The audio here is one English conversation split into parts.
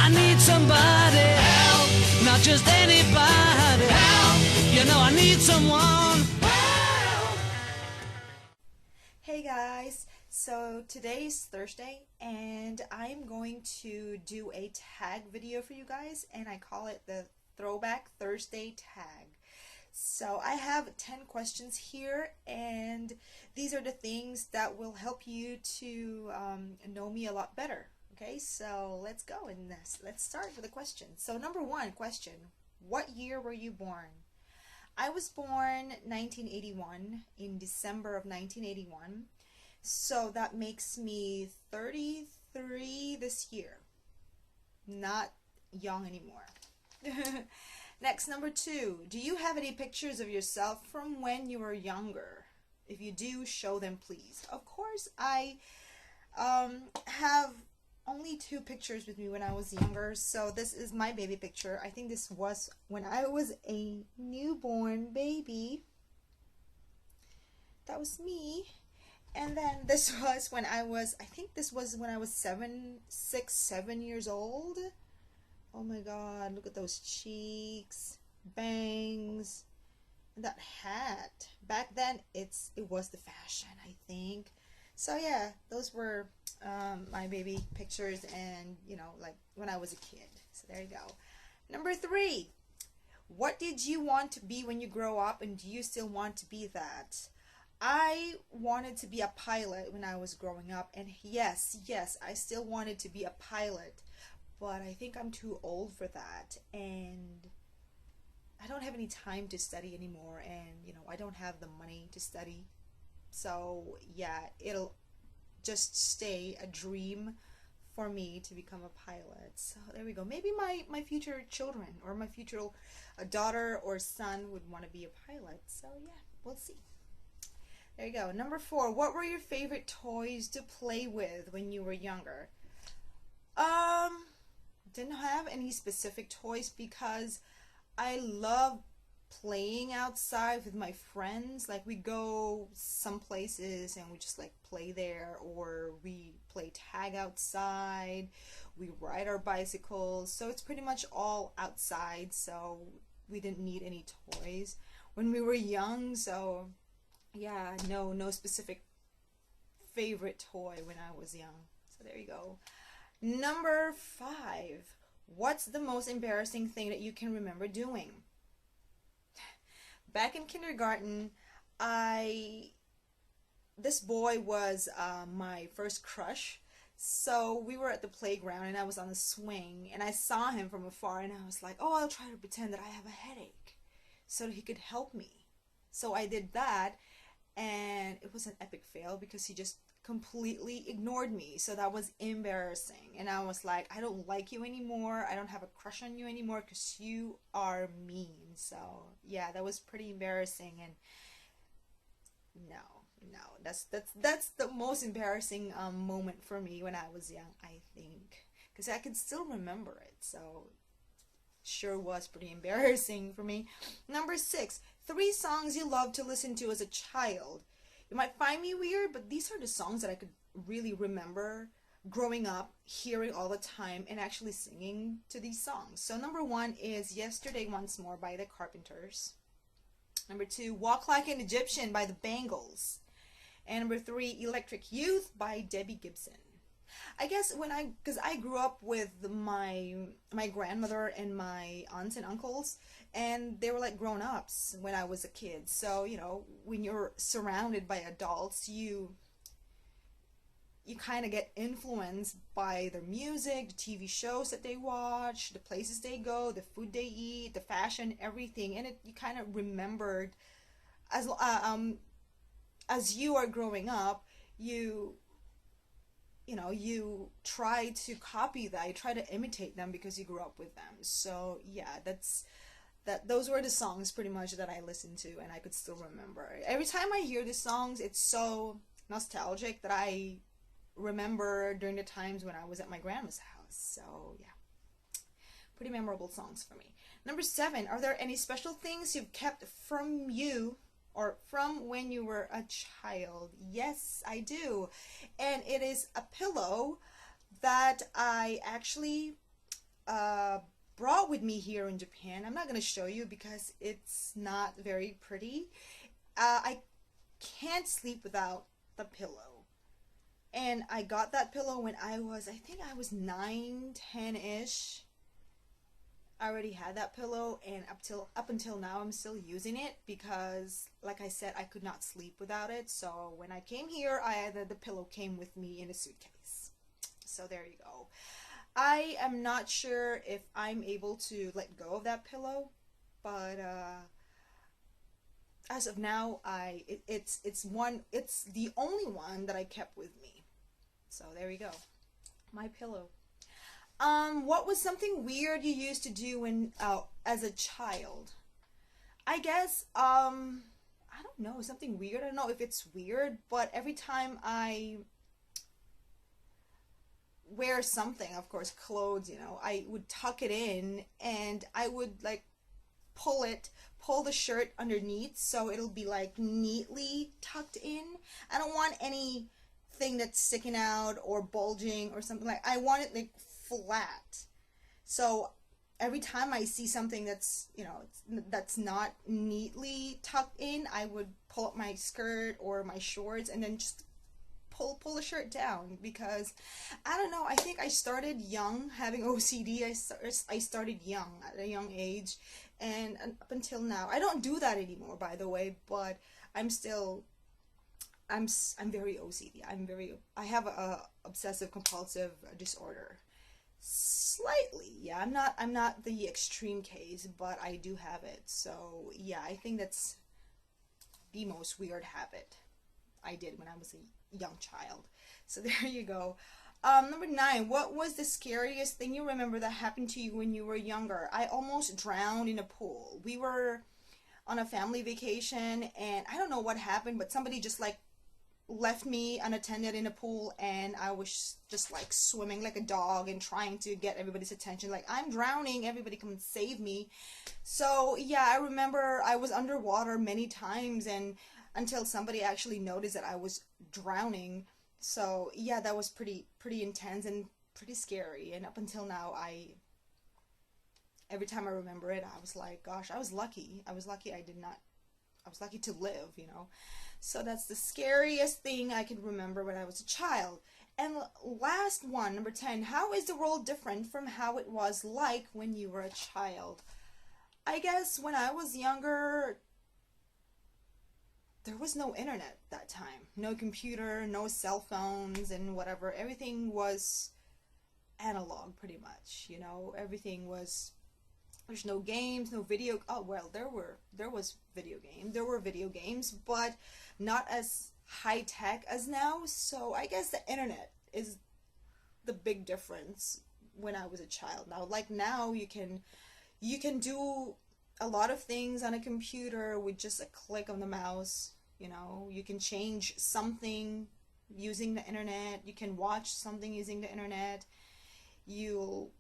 I need somebody help, not just anybody help. You know I need someone help. Hey guys, so today is Thursday and I'm going to do a tag video for you guys, and I call it the Throwback Thursday tag. So I have 10 questions here, and these are the things that will help you to know me a lot better. Okay, so let's go and let's start with a question. So number one question, what year were you born? I was born 1981, in December of 1981. So that makes me 33 this year. Not young anymore. Next, number two, do you have any pictures of yourself from when you were younger? If you do, show them please. Of course, I have only 2 pictures with me when I was younger. So this is my baby picture. I think this was when I was a newborn baby. That was me. And then this was when I was, I think this was when I was 7 years old. Oh my God, look at those cheeks, bangs, and that hat. Back then, it was the fashion, I think. So yeah, those were my baby pictures, and you know, like when I was a kid. So there you go. Number 3, what did you want to be when you grow up, and do you still want to be that? I wanted to be a pilot when I was growing up, and yes, I still wanted to be a pilot, but I think I'm too old for that, and I don't have any time to study anymore, and you know, I don't have the money to study. So yeah, it'll just stay a dream for me to become a pilot. So there we go. Maybe my future children, or my future daughter or son would want to be a pilot. So yeah, we'll see. There you go. Number 4, what were your favorite toys to play with when you were younger? Didn't have any specific toys because I love playing outside with my friends. Like, we go some places and we just like play there, or we play tag outside, we ride our bicycles, so it's pretty much all outside, so we didn't need any toys when we were young. So yeah, no specific favorite toy when I was young. So there you go. Number 5, what's the most embarrassing thing that you can remember doing? Back in kindergarten, this boy was my first crush. So we were at the playground and I was on a swing and I saw him from afar, and I was like, oh, I'll try to pretend that I have a headache so that he could help me. So I did that, and it was an epic fail because he just completely ignored me. So that was embarrassing, and I was like, I don't like you anymore, I don't have a crush on you anymore because you are mean. So yeah, that was pretty embarrassing, and no, that's the most embarrassing moment for me when I was young, I think, because I can still remember it. So sure was pretty embarrassing for me. Number 6, 3 songs you loved to listen to as a child. You might find me weird, but these are the songs that I could really remember growing up, hearing all the time, and actually singing to these songs. So number 1 is Yesterday Once More by the Carpenters. Number 2, Walk Like an Egyptian by the Bangles. And number 3, Electric Youth by Debbie Gibson. I guess because I grew up with my grandmother and my aunts and uncles, and they were like grown-ups when I was a kid. So you know, when you're surrounded by adults, you kind of get influenced by their music, the TV shows that they watch, the places they go, the food they eat, the fashion, everything, and you kind of remembered as you are growing up, you try to copy that, you try to imitate them because you grew up with them. So yeah, those were the songs pretty much that I listened to and I could still remember. Every time I hear these songs, it's so nostalgic that I remember during the times when I was at my grandma's house. So yeah, pretty memorable songs for me. Number 7, are there any special things you've kept from you or from when you were a child? Yes, I do. And it is a pillow that I actually brought with me here in Japan. I'm not gonna show you because it's not very pretty. I can't sleep without the pillow. And I got that pillow when I think I was 9, 10-ish. I already had that pillow, and up until now I'm still using it because, like I said, I could not sleep without it. So when I came here, the pillow came with me in a suitcase. So there you go. I am not sure if I'm able to let go of that pillow, but as of now, it's the only one that I kept with me. So there you go, my pillow. What was something weird you used to do when as a child? I guess I don't know, something weird. I don't know if it's weird, but every time I wear something, of course, clothes, I would tuck it in and I would like pull the shirt underneath so it'll be like neatly tucked in. I don't want anything that's sticking out or bulging or something. Like, I want it like flat. So every time I see something that's, that's not neatly tucked in, I would pull up my skirt or my shorts and then just pull the shirt down, because I don't know, I think I started young having OCD. I started young, at a young age, and up until now I don't do that anymore, by the way, but I'm very OCD. I have a obsessive compulsive disorder. Slightly, yeah. I'm not the extreme case, but I do have it. So yeah, I think that's the most weird habit I did when I was a young child. So there you go. Number 9, what was the scariest thing you remember that happened to you when you were younger? I almost drowned in a pool. We were on a family vacation, and I don't know what happened, but somebody just like left me unattended in a pool, and I was just like swimming like a dog and trying to get everybody's attention, like, I'm drowning, everybody come and save me. So yeah, I remember I was underwater many times, and until somebody actually noticed that I was drowning. So yeah, that was pretty intense and pretty scary. And up until now, every time I remember it, I was like, gosh, I was lucky. I was lucky to live, So that's the scariest thing I can remember when I was a child. And last one, number 10, how is the world different from how it was like when you were a child? I guess when I was younger, there was no internet that time. No computer, no cell phones and whatever. Everything was analog pretty much, Everything was, there's no games, no video. Oh, well, there was video games. There were video games, but not as high tech as now. So I guess the internet is the big difference when I was a child. Now you can do a lot of things on a computer with just a click of the mouse. You can change something using the internet. You can watch something using the internet. You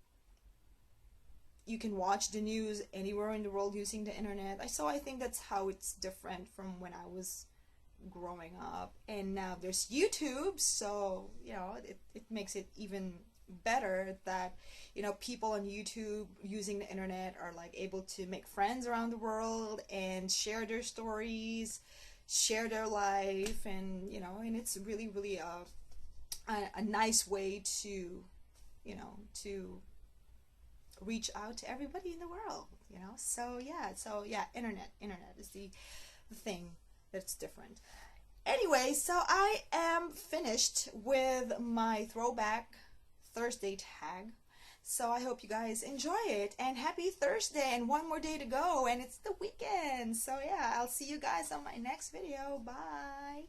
can watch the news anywhere in the world using the internet. So I think that's how it's different from when I was growing up. And now there's YouTube, so it makes it even better that people on YouTube using the internet are like able to make friends around the world and share their stories, share their life, and and it's really a nice way to to reach out to everybody in the world, So yeah, internet is the thing that's different. Anyway, so I am finished with my Throwback Thursday tag. So I hope you guys enjoy it, and happy Thursday, and one more day to go, and it's the weekend. So yeah, I'll see you guys on my next video. Bye.